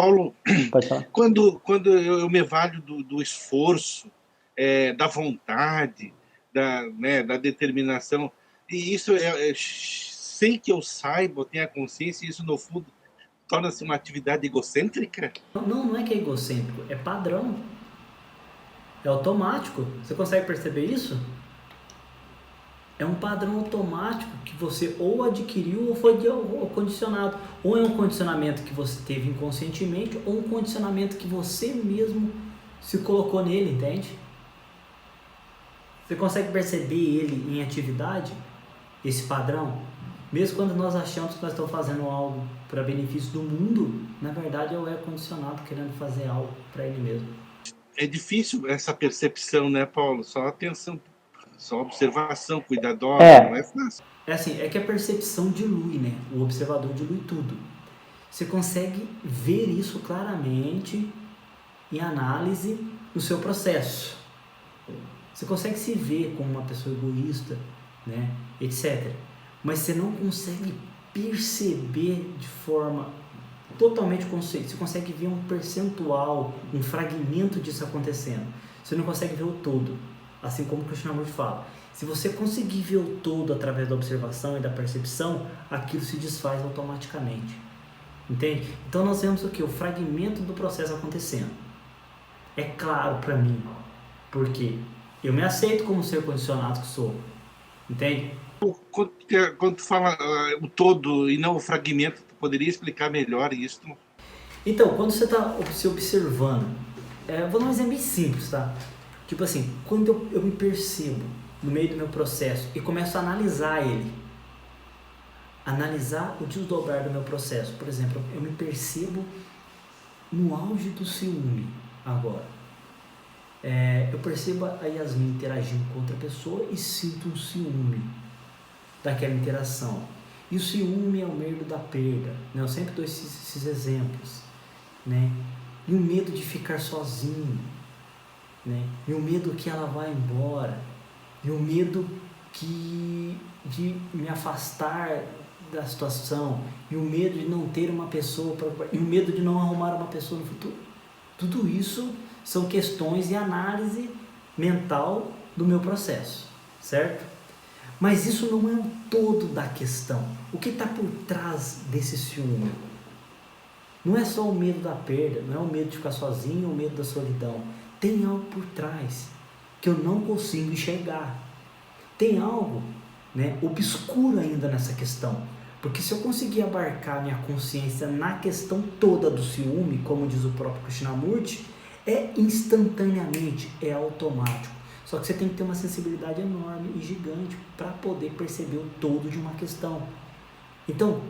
Paulo, Pode falar. quando eu me valho do esforço, da vontade, da determinação, e isso sem que eu saiba, eu tenha consciência, isso no fundo torna-se uma atividade egocêntrica? Não é que é egocêntrico, é padrão. É automático. Você consegue perceber isso? É um padrão automático que você ou adquiriu ou foi condicionado. Ou é um condicionamento que você teve inconscientemente ou um condicionamento que você mesmo se colocou nele, entende? Você consegue perceber ele em atividade? Esse padrão? Mesmo quando nós achamos que nós estamos fazendo algo para benefício do mundo, na verdade é o ego condicionado querendo fazer algo para ele mesmo. É difícil essa percepção, né, Paulo? Só atenção, só observação cuidadosa, não é fácil. É assim, é que a percepção dilui, né? O observador dilui tudo. Você consegue ver isso claramente em análise no seu processo. Você consegue se ver como uma pessoa egoísta, né? Etc. Mas você não consegue perceber de forma totalmente consciente. Você consegue ver um percentual, um fragmento disso acontecendo. Você não consegue ver o todo, assim como o Krishnamurti fala. Se você conseguir ver o todo através da observação e da percepção, aquilo se desfaz automaticamente. Entende? Então nós vemos o que? O fragmento do processo acontecendo. É claro para mim, porque eu me aceito como ser condicionado que sou. Entende? Quando tu fala o todo e não o fragmento, tu poderia explicar melhor isso? Então, quando você está se observando, vou dar um exemplo bem simples, tá? Tipo assim, quando eu me percebo no meio do meu processo e começo a analisar ele, analisar o desdobrar do meu processo. Por exemplo, eu me percebo no auge do ciúme agora. Eu percebo a Yasmin interagindo com outra pessoa e sinto um ciúme daquela interação. E o ciúme é o medo da perda, né? Eu sempre dou esses exemplos, né? E o medo de ficar sozinho, né? E o medo que ela vai embora, e o medo de me afastar da situação, e o medo de não ter uma pessoa, e o medo de não arrumar uma pessoa no futuro. Tudo isso são questões de análise mental do meu processo, certo? Mas isso não é o todo da questão. O que está por trás desse ciúme? Não é só o medo da perda, não é o medo de ficar sozinho ou o medo da solidão. Tem algo por trás que eu não consigo enxergar. Tem algo, né, obscuro ainda nessa questão. Porque se eu conseguir abarcar minha consciência na questão toda do ciúme, como diz o próprio Krishnamurti, é instantaneamente, é automático. Só que você tem que ter uma sensibilidade enorme e gigante para poder perceber o todo de uma questão. Então,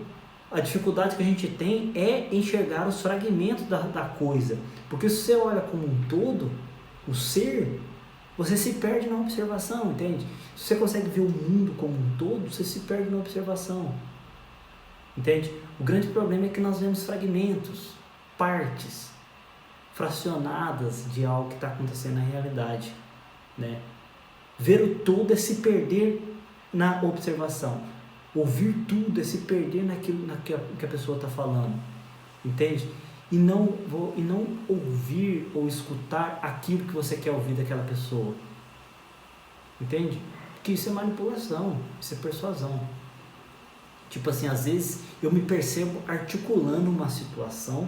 a dificuldade que a gente tem é enxergar os fragmentos da coisa. Porque se você olha como um todo, o ser, você se perde na observação, entende? Se você consegue ver o mundo como um todo, você se perde na observação. Entende? O grande problema é que nós vemos fragmentos, partes, fracionadas de algo que está acontecendo na realidade. Né? Ver o todo é se perder na observação. Ouvir tudo é se perder naquilo que a pessoa está falando. Entende? E não ouvir ou escutar aquilo que você quer ouvir daquela pessoa. Entende? Porque isso é manipulação, isso é persuasão. Tipo assim, às vezes eu me percebo articulando uma situação,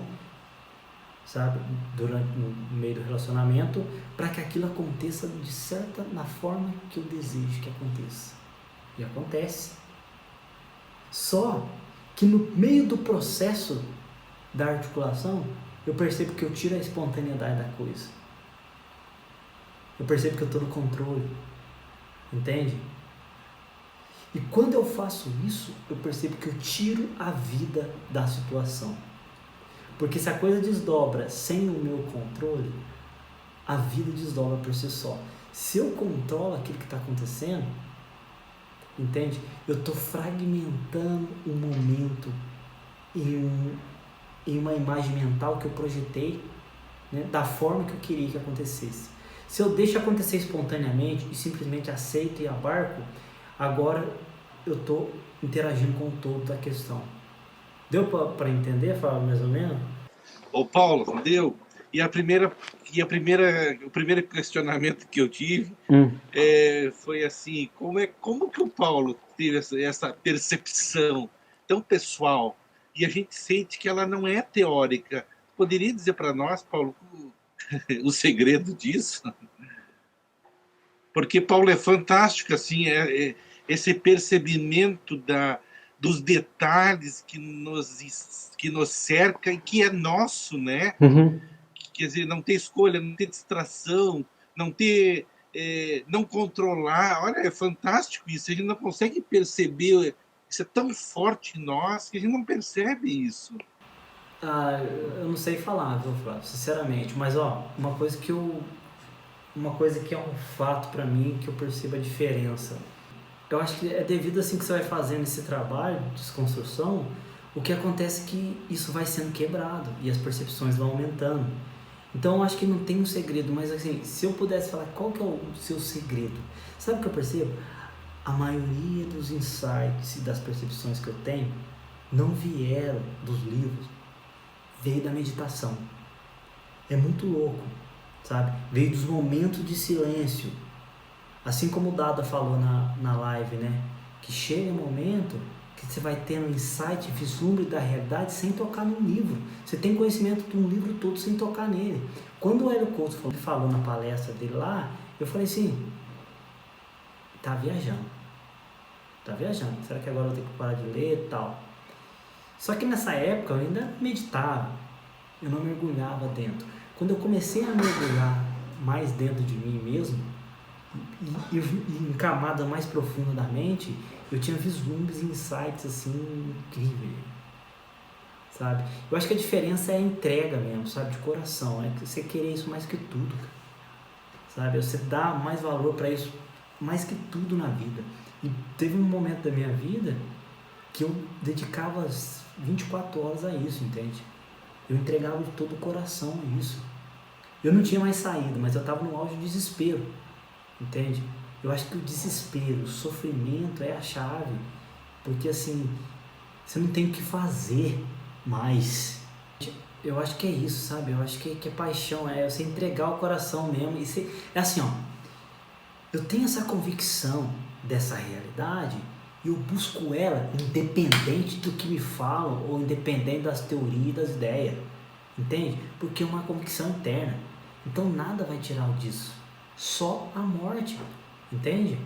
sabe, no meio do relacionamento, para que aquilo aconteça na forma que eu desejo que aconteça. E acontece. Só que no meio do processo da articulação, eu percebo que eu tiro a espontaneidade da coisa. Eu percebo que eu estou no controle. Entende? E quando eu faço isso, eu percebo que eu tiro a vida da situação. Porque se a coisa desdobra sem o meu controle, a vida desdobra por si só. Se eu controlo aquilo que está acontecendo, entende? Eu estou fragmentando o momento em uma imagem mental que eu projetei, né, da forma que eu queria que acontecesse. Se eu deixo acontecer espontaneamente e simplesmente aceito e abarco, agora eu estou interagindo com o todo da questão. Deu para entender, Fábio, mais ou menos? Ô Paulo, deu. E a primeira, o primeiro questionamento que eu tive foi assim, como que o Paulo teve essa percepção tão pessoal e a gente sente que ela não é teórica? Poderia dizer para nós, Paulo, o segredo disso? Porque Paulo é fantástico, assim, esse percebimento dos detalhes que nos cerca e que é nosso, né? Uhum. Quer dizer, não ter escolha, não ter distração, não ter, não controlar. Olha, é fantástico isso. A gente não consegue perceber. Isso é tão forte em nós que a gente não percebe isso. Ah, eu não sei falar, viu, Flávio, sinceramente, mas ó, uma coisa que é um fato pra mim, que eu percebo a diferença. Eu acho que é devido assim que você vai fazendo esse trabalho de desconstrução, o que acontece é que isso vai sendo quebrado e as percepções vão aumentando. Então eu acho que não tem um segredo, mas assim, se eu pudesse falar qual que é o seu segredo, sabe o que eu percebo? A maioria dos insights e das percepções que eu tenho não vieram dos livros, veio da meditação. É muito louco, sabe? Veio dos momentos de silêncio. Assim como o Dada falou na live, né? Que chega um momento que você vai tendo insight, vislumbre da realidade sem tocar no livro. Você tem conhecimento de um livro todo sem tocar nele. Quando o Hélio Couto falou na palestra dele lá, eu falei assim, tá viajando. Será que agora eu tenho que parar de ler e tal? Só que nessa época eu ainda meditava, eu não mergulhava dentro. Quando eu comecei a mergulhar mais dentro de mim mesmo, e em camada mais profunda da mente, eu tinha vislumbres e insights assim incríveis, sabe? Eu acho que a diferença é a entrega mesmo, sabe? De coração, é você querer isso mais que tudo, sabe? Você dá mais valor para isso mais que tudo na vida. E teve um momento da minha vida que eu dedicava 24 horas a isso, entende? Eu entregava de todo o coração a isso. Eu não tinha mais saída, mas eu estava no auge do desespero, entende? Eu acho que o desespero, o sofrimento é a chave, porque assim, você não tem o que fazer mais. Eu acho que é isso, sabe? Eu acho que é paixão, é você entregar o coração mesmo. E você, é assim, ó, eu tenho essa convicção dessa realidade e eu busco ela independente do que me falam ou independente das teorias e das ideias, entende? Porque é uma convicção interna. Então nada vai tirar disso, só a morte, entende?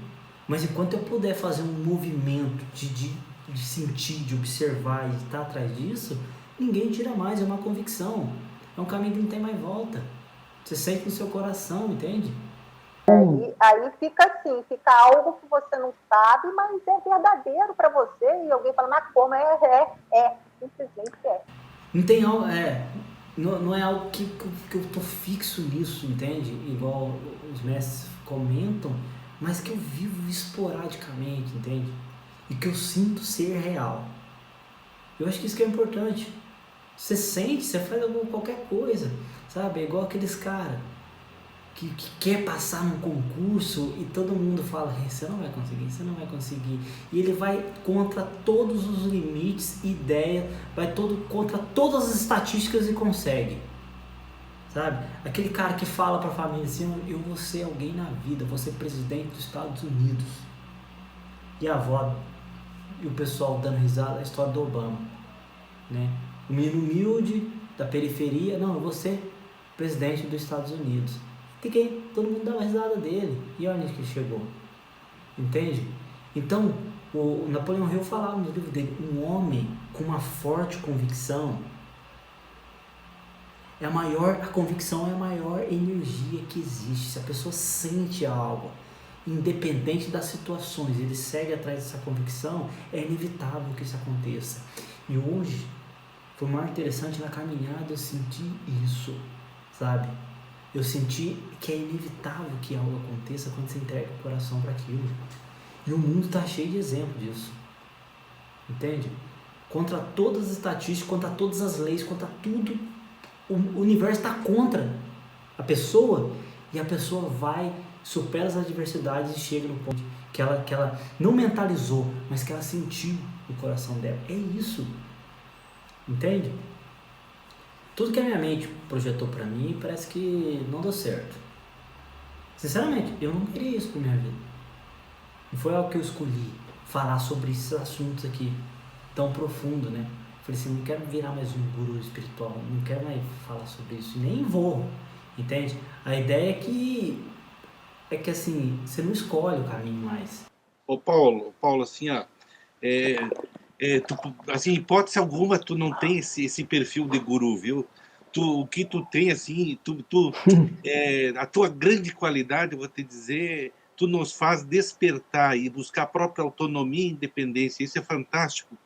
Mas enquanto eu puder fazer um movimento de sentir, de observar e estar atrás disso, ninguém tira mais, é uma convicção, é um caminho que não tem mais volta. Você sente no seu coração, entende? Aí fica assim, fica algo que você não sabe, mas é verdadeiro para você, e alguém fala, mas como simplesmente é. Não tem algo, não é algo que eu tô fixo nisso, entende? Igual os mestres comentam, mas que eu vivo esporadicamente, entende? E que eu sinto ser real. Eu acho que isso que é importante. Você sente, você faz qualquer coisa, sabe? É igual aqueles caras que quer passar num concurso e todo mundo fala, você não vai conseguir. E ele vai contra todos os limites, ideias, vai contra todas as estatísticas e consegue. Sabe? Aquele cara que fala pra família assim, eu vou ser alguém na vida, vou ser presidente dos Estados Unidos. E a avó e o pessoal dando risada, a história do Obama, né? O menino humilde, da periferia, não, eu vou ser presidente dos Estados Unidos. Todo mundo dava risada dele. E olha onde que ele chegou. Entende? Então, o Napoleão Hill falava no livro dele, um homem com uma forte convicção, a convicção é a maior energia que existe. Se a pessoa sente algo, independente das situações, ele segue atrás dessa convicção, é inevitável que isso aconteça. E hoje, foi mais interessante na caminhada eu senti isso, sabe? Eu senti que é inevitável que algo aconteça quando você entrega o coração para aquilo. E o mundo está cheio de exemplos disso. Entende? Contra todas as estatísticas, contra todas as leis, contra tudo, o universo está contra a pessoa, e a pessoa vai, supera as adversidades e chega no ponto que ela não mentalizou, mas que ela sentiu no coração dela. É isso. Entende? Tudo que a minha mente projetou pra mim parece que não deu certo. Sinceramente, eu não queria isso pra minha vida. Não foi algo que eu escolhi, falar sobre esses assuntos aqui, tão profundo, né? Falei assim, não quero virar mais um guru espiritual, não quero mais falar sobre isso, nem vou, entende? A ideia é que assim, você não escolhe o caminho mais. Ô Paulo, assim, ó, é, assim, hipótese alguma, tu não tem esse perfil de guru, viu? O que tu tem, assim, a tua grande qualidade, eu vou te dizer, tu nos faz despertar e buscar a própria autonomia e independência. Isso é fantástico.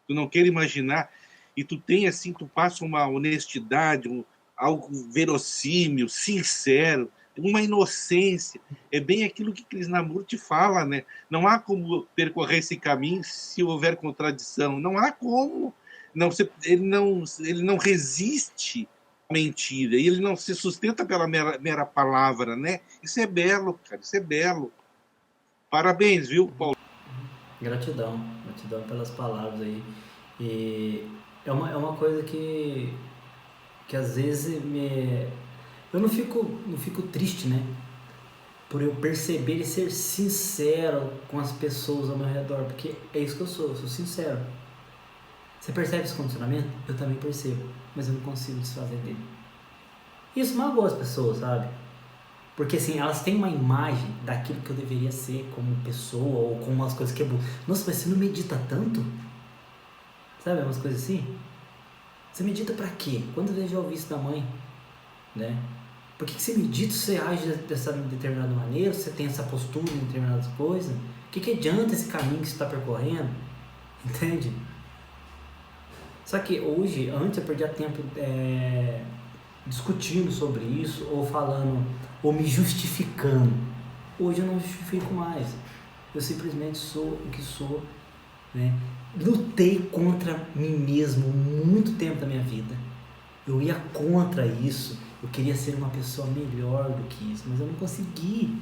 Tu não quer imaginar. E tu tem, assim, tu passa uma honestidade, algo verossímil, sincero, uma inocência. É bem aquilo que Krishnamurti fala, né? Não há como percorrer esse caminho se houver contradição. Não há como. Não, ele não resiste à mentira. E ele não se sustenta pela mera palavra, né? Isso é belo, cara. Isso é belo. Parabéns, viu, Paulo? Gratidão pelas palavras aí. E é uma coisa que às vezes eu não fico triste, né? Por eu perceber e ser sincero com as pessoas ao meu redor, porque é isso que eu sou sincero. Você percebe esse condicionamento? Eu também percebo, mas eu não consigo desfazer dele. Isso magoa as pessoas, sabe? Porque assim, elas têm uma imagem daquilo que eu deveria ser como pessoa ou como umas coisas que é bom. Nossa, mas você não medita tanto? Sabe, umas coisas assim? Você medita pra quê? Quantas vezes eu já ouvi isso da mãe? Né? Por que você medita, você age dessa determinada maneira, você tem essa postura em determinadas coisas? O que adianta esse caminho que você está percorrendo? Entende? Só que hoje, antes eu perdia tempo discutindo sobre isso, ou falando, ou me justificando. Hoje eu não justifico mais. Eu simplesmente sou o que sou, né? Lutei contra mim mesmo muito tempo da minha vida. Eu ia contra isso. Eu queria ser uma pessoa melhor do que isso, mas eu não consegui.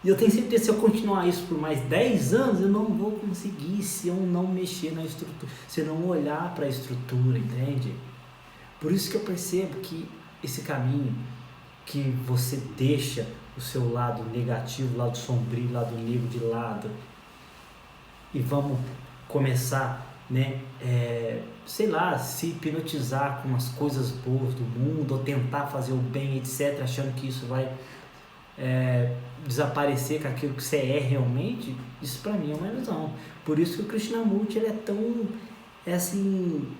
E eu tenho certeza que se eu continuar isso por mais 10 anos, eu não vou conseguir se eu não mexer na estrutura, se eu não olhar para a estrutura, entende? Por isso que eu percebo que esse caminho que você deixa o seu lado negativo, lado sombrio, lado negro de lado, e vamos começar, né, sei lá, se hipnotizar com as coisas boas do mundo, ou tentar fazer o bem, etc., achando que isso vai desaparecer com aquilo que você é realmente, isso pra mim é uma ilusão. Por isso que o Krishnamurti ele é tão assim,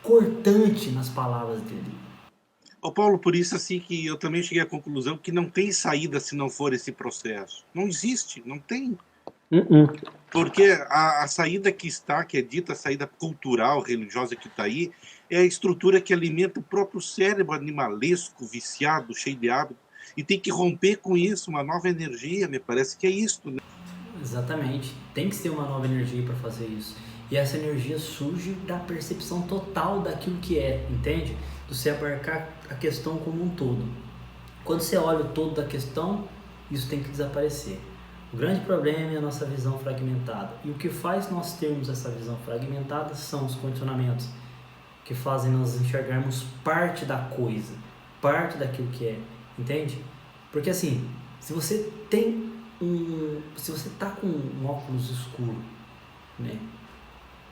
cortante nas palavras dele. Ô Paulo, por isso assim que eu também cheguei à conclusão que não tem saída se não for esse processo. Não existe, não tem. Porque a saída que está, que é dita a saída cultural, religiosa que está aí, é a estrutura que alimenta o próprio cérebro animalesco, viciado, cheio de hábito. E tem que romper com isso, uma nova energia, me parece que é isso, né? Exatamente. Tem que ser uma nova energia para fazer isso. E essa energia surge da percepção total daquilo que é, entende? De você abarcar a questão como um todo. Quando você olha o todo da questão, isso tem que desaparecer. O grande problema é a nossa visão fragmentada. E o que faz nós termos essa visão fragmentada são os condicionamentos que fazem nós enxergarmos parte da coisa, parte daquilo que é, entende? Porque assim, se você tá com um óculos escuro, né,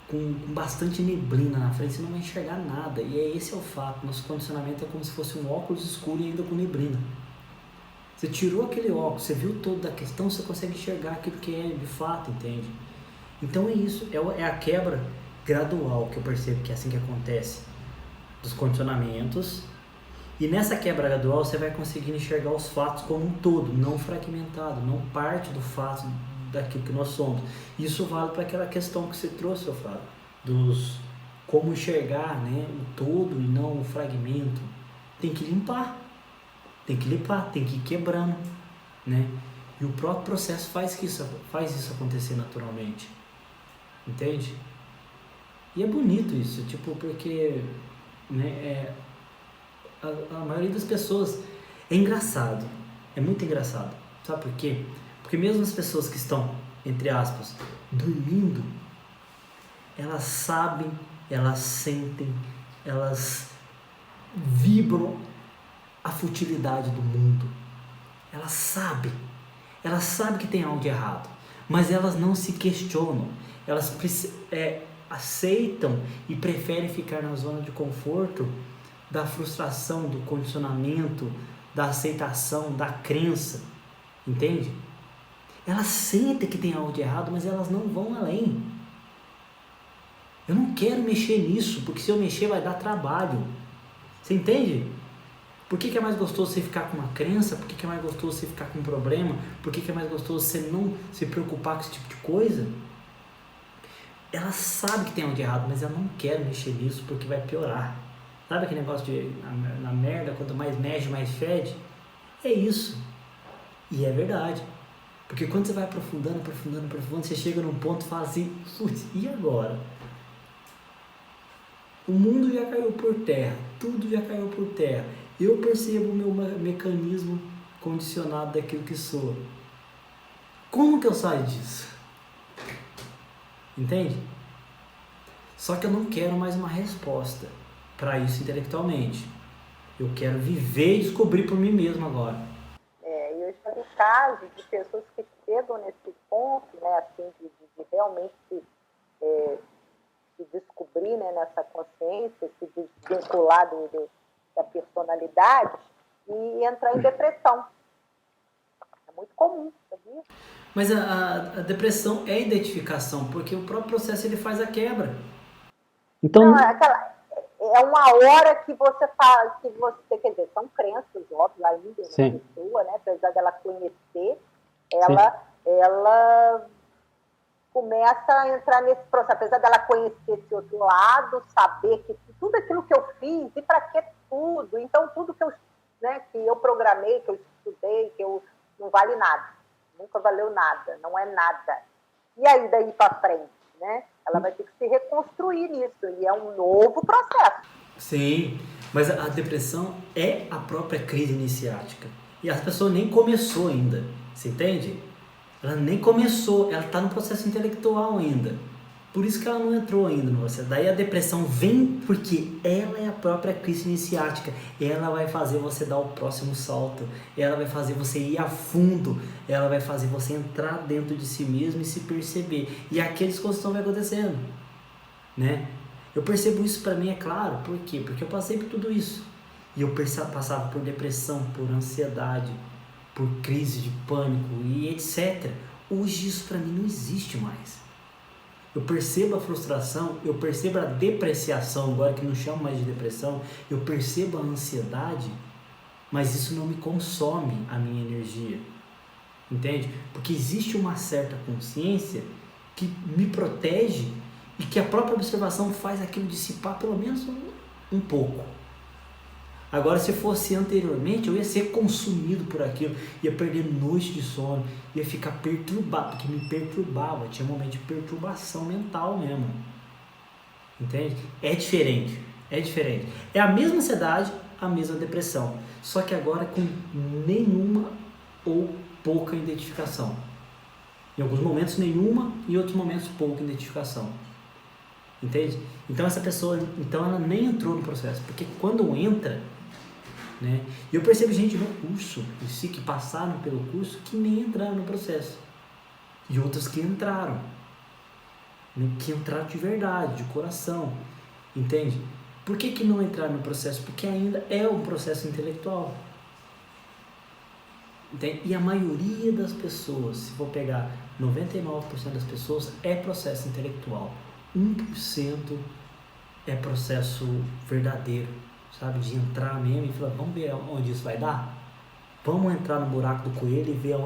com bastante neblina na frente, você não vai enxergar nada. E esse é o fato. Nosso condicionamento é como se fosse um óculos escuro e ainda com neblina. Você tirou aquele óculos, você viu toda a questão, você consegue enxergar aquilo que é de fato, entende? Então é isso, é a quebra gradual que eu percebo que é assim que acontece, dos condicionamentos. E nessa quebra gradual você vai conseguir enxergar os fatos como um todo, não fragmentado, não parte do fato daquilo que nós somos. Isso vale para aquela questão que você trouxe, eu falo, dos como enxergar, né, o todo e não o fragmento. Tem que limpar, tem que ir quebrando, né? E o próprio processo faz isso acontecer naturalmente, entende? E é bonito isso, tipo, porque, né, a maioria das pessoas é engraçado, é muito engraçado, sabe por quê? Porque mesmo as pessoas que estão, entre aspas, dormindo, elas sabem, elas sentem elas vibram a futilidade do mundo. Elas sabem que tem algo de errado, mas elas não se questionam. Elas aceitam e preferem ficar na zona de conforto da frustração, do condicionamento, da aceitação, da crença, entende? Elas sentem que tem algo de errado, mas elas não vão além. Eu não quero mexer nisso, porque se eu mexer vai dar trabalho. Você entende? Por que é mais gostoso você ficar com uma crença? Por que é mais gostoso você ficar com um problema? Por que é mais gostoso você não se preocupar com esse tipo de coisa? Ela sabe que tem algo de errado, mas ela não quer mexer nisso porque vai piorar. Sabe aquele negócio de na merda, quanto mais mexe, mais fede? É isso. E é verdade. Porque quando você vai aprofundando, você chega num ponto e fala assim, putz, e agora? O mundo já caiu por terra, tudo já caiu por terra. Eu percebo o meu mecanismo condicionado daquilo que sou. Como que eu saio disso? Entende? Só que eu não quero mais uma resposta para isso intelectualmente. Eu quero viver e descobrir por mim mesmo agora. Eu já vi casos de pessoas que chegam nesse ponto, né, assim, de realmente se descobrir, né, nessa consciência, se desvincular da personalidade e entrar em depressão. É muito comum, sabia? Mas a depressão é identificação, porque o próprio processo ele faz a quebra. Então não, é uma hora que você fala, que você, quer dizer, são crenças, óbvio, ainda na pessoa, né? Apesar dela conhecer, ela começa a entrar nesse processo, apesar dela conhecer esse outro lado, saber que tudo aquilo que eu fiz, e para que tudo? Então, tudo que eu programei, que eu estudei, não vale nada, nunca valeu nada, não é nada. E aí, daí para frente, né? Ela vai ter que se reconstruir nisso, e é um novo processo. Sim, mas a depressão é a própria crise iniciática. E a pessoa nem começou ainda, você entende? Ela nem começou, ela está no processo intelectual ainda. Por isso que ela não entrou ainda no processo. Daí a depressão vem porque ela é a própria crise iniciática. Ela vai fazer você dar o próximo salto. Ela vai fazer você ir a fundo. Ela vai fazer você entrar dentro de si mesmo e se perceber. E aqui a discussão vai acontecendo, né? Eu percebo isso para mim, é claro. Por quê? Porque eu passei por tudo isso. E eu passava por depressão, por ansiedade, por crise de pânico e etc. Hoje isso para mim não existe mais. Eu percebo a frustração, eu percebo a depreciação, agora que não chamo mais de depressão, eu percebo a ansiedade, mas isso não me consome a minha energia, entende? Porque existe uma certa consciência que me protege e que a própria observação faz aquilo dissipar pelo menos um pouco. Agora, se fosse anteriormente, eu ia ser consumido por aquilo, ia perder noite de sono, ia ficar perturbado, porque me perturbava, tinha um momento de perturbação mental mesmo, entende? É diferente. É a mesma ansiedade, a mesma depressão, só que agora com nenhuma ou pouca identificação. Em alguns momentos nenhuma, em outros momentos pouca identificação. Entende? Então essa pessoa, ela nem entrou no processo, porque quando entra, né? E eu percebo gente no curso, que passaram pelo curso, que nem entraram no processo. E outros que entraram. Que entraram de verdade, de coração. Entende? Por que não entraram no processo? Porque ainda é um processo intelectual. Entende? E a maioria das pessoas, se for pegar 99% das pessoas, é processo intelectual. 1% é processo verdadeiro. Sabe, de entrar mesmo e falar, vamos ver onde isso vai dar? Vamos entrar no buraco do coelho e ver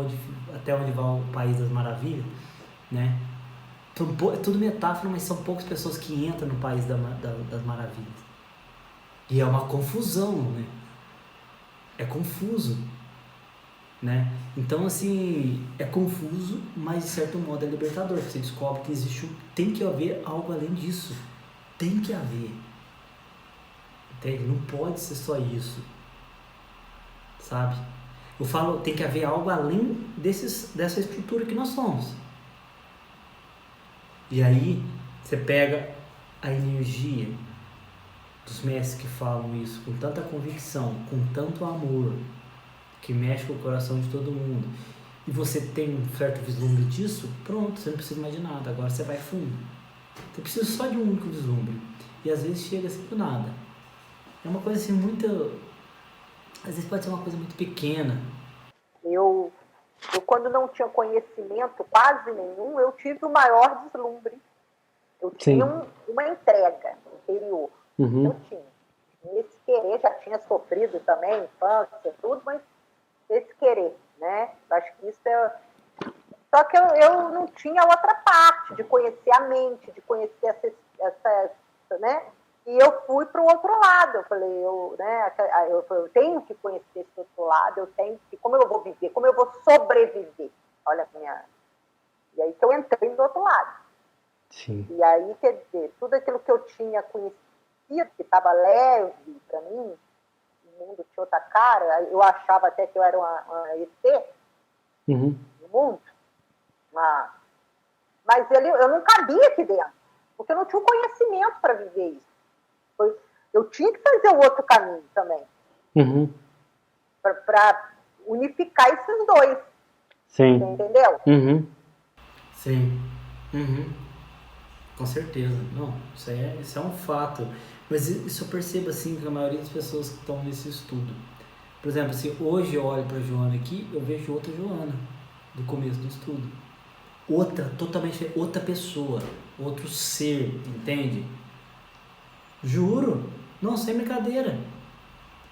até onde vai o País das Maravilhas, né? É tudo metáfora, mas são poucas pessoas que entram no País das Maravilhas. E é uma confusão, né? É confuso, né? Então, assim, é confuso, mas de certo modo é libertador. Você descobre que tem que haver algo além disso. Tem que haver. Não pode ser só isso, sabe? Eu falo, tem que haver algo além dessa estrutura que nós somos. E aí, você pega a energia, dos mestres que falam isso com tanta convicção, com tanto amor, que mexe com o coração de todo mundo, e você tem um certo vislumbre disso, pronto, você não precisa mais de nada, agora você vai fundo. Você precisa só de um único vislumbre. E às vezes chega assim do nada. É uma coisa assim muito... Às vezes pode ser uma coisa muito pequena. Eu quando não tinha conhecimento quase nenhum, eu tive o maior vislumbre. Eu tinha uma entrega interior. Eu tinha. Esse querer, já tinha sofrido também, infância, tudo, mas esse querer, né? Eu acho que isso é... Só que eu não tinha outra parte, de conhecer a mente, de conhecer essa né? E eu fui para o outro lado. Eu falei, eu tenho que conhecer esse outro lado, eu tenho que... Como eu vou viver? Como eu vou sobreviver? Olha a minha... E aí que eu entrei do outro lado. Sim. E aí, quer dizer, tudo aquilo que eu tinha conhecido, que estava leve para mim, o mundo tinha outra cara, eu achava até que eu era uma ET no mundo, mas eu não cabia aqui dentro, porque eu não tinha o conhecimento para viver isso. Eu tinha que fazer o outro caminho também, para unificar esses dois. Sim. Você entendeu? Sim. Com certeza. Não, isso é um fato. Mas isso eu percebo assim que a maioria das pessoas que estão nesse estudo. Por exemplo, assim, hoje eu olho para a Joana aqui, eu vejo outra Joana do começo do estudo. Outra, totalmente outra pessoa, outro ser, entende? Juro, não, sem brincadeira.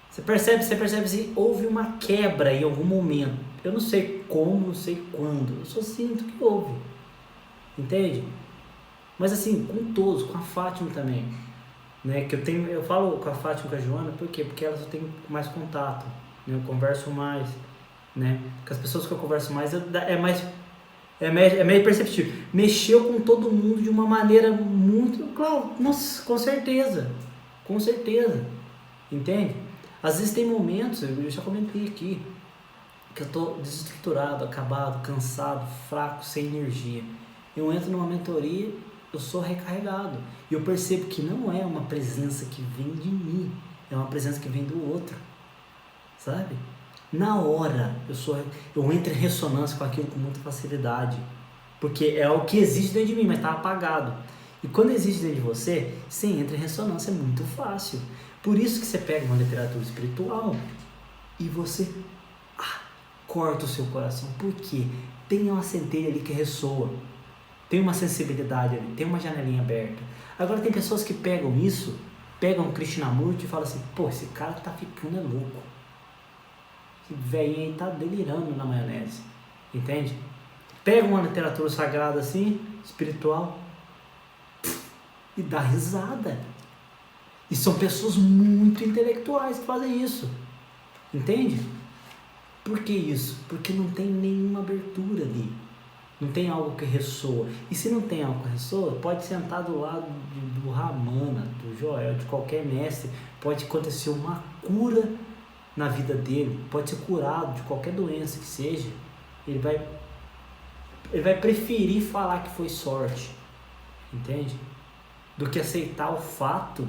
Você percebe assim, houve uma quebra em algum momento. Eu não sei como, não sei quando, eu só sinto que houve. Entende? Mas assim, com todos, com a Fátima também, né? Que eu falo com a Fátima e com a Joana, por quê? Porque elas eu tenho mais contato, né? Eu converso mais, né? Com as pessoas que eu converso mais, é meio perceptível. Mexeu com todo mundo de uma maneira muito, claro, nossa, com certeza, entende? Às vezes tem momentos, eu já comentei aqui, que eu tô desestruturado, acabado, cansado, fraco, sem energia. Eu entro numa mentoria, eu sou recarregado. E eu percebo que não é uma presença que vem de mim, é uma presença que vem do outro. Sabe? Na hora, eu entro em ressonância com aquilo com muita facilidade. Porque é o que existe dentro de mim, mas está apagado. E quando existe dentro de você, você entra em ressonância, é muito fácil. Por isso que você pega uma literatura espiritual e você corta o seu coração. Por quê? Tem uma centelha ali que ressoa. Tem uma sensibilidade ali, tem uma janelinha aberta. Agora tem pessoas que pegam isso, pegam o Krishnamurti e falam assim, pô, esse cara que tá ficando é louco. Esse velhinho aí tá delirando na maionese. Entende? Pega uma literatura sagrada assim, espiritual, e dá risada. E são pessoas muito intelectuais que fazem isso. Entende? Por que isso? Porque não tem nenhuma abertura ali. Não tem algo que ressoa. E se não tem algo que ressoa, pode sentar do lado do Ramana, do Joel, de qualquer mestre. Pode acontecer uma cura na vida dele. Pode ser curado de qualquer doença que seja. Ele vai preferir falar que foi sorte. Entende? Do que aceitar o fato,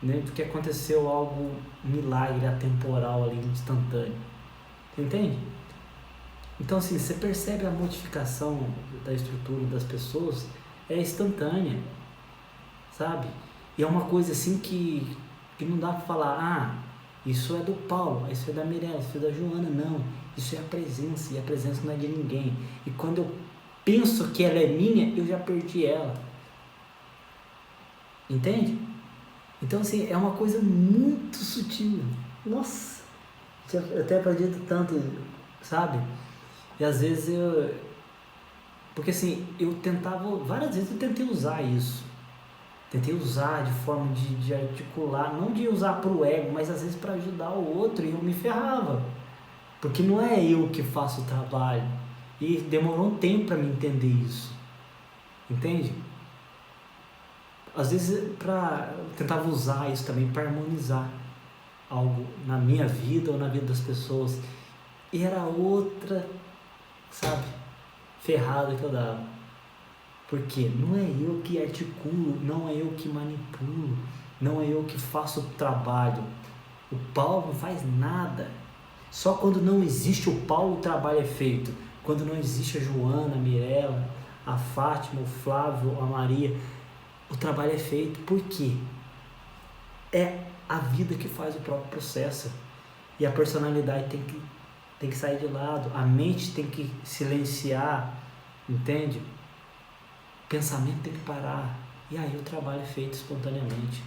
né, do que aconteceu algo, um milagre atemporal ali, instantâneo. Entende? Então, assim, você percebe a modificação da estrutura das pessoas é instantânea, sabe? E é uma coisa assim que não dá para falar, isso é do Paulo, isso é da Mirella, isso é da Joana, não. Isso é a presença, e a presença não é de ninguém. E quando eu penso que ela é minha, eu já perdi ela. Entende? Então, assim, é uma coisa muito sutil. Nossa, eu até acredito tanto, sabe? E às vezes porque assim, várias vezes eu tentei usar isso. Tentei usar de forma de articular, não de usar pro ego, mas às vezes para ajudar o outro, e eu me ferrava. Porque não é eu que faço o trabalho. E demorou um tempo para me entender isso. Entende? Às vezes eu tentava usar isso também para harmonizar algo na minha vida ou na vida das pessoas. E era outra, sabe, ferrada que eu dava. Porque não é eu que articulo, não é eu que manipulo, Não é eu que faço o trabalho. O Paulo não faz nada. Só quando não existe o Paulo o trabalho é feito. Quando não existe a Joana, a Mirella, a Fátima, o Flávio, a Maria, o trabalho é feito. Por quê? É a vida que faz o próprio processo. E a personalidade tem que sair de lado. A mente tem que silenciar, entende? O pensamento tem que parar. E aí o trabalho é feito espontaneamente.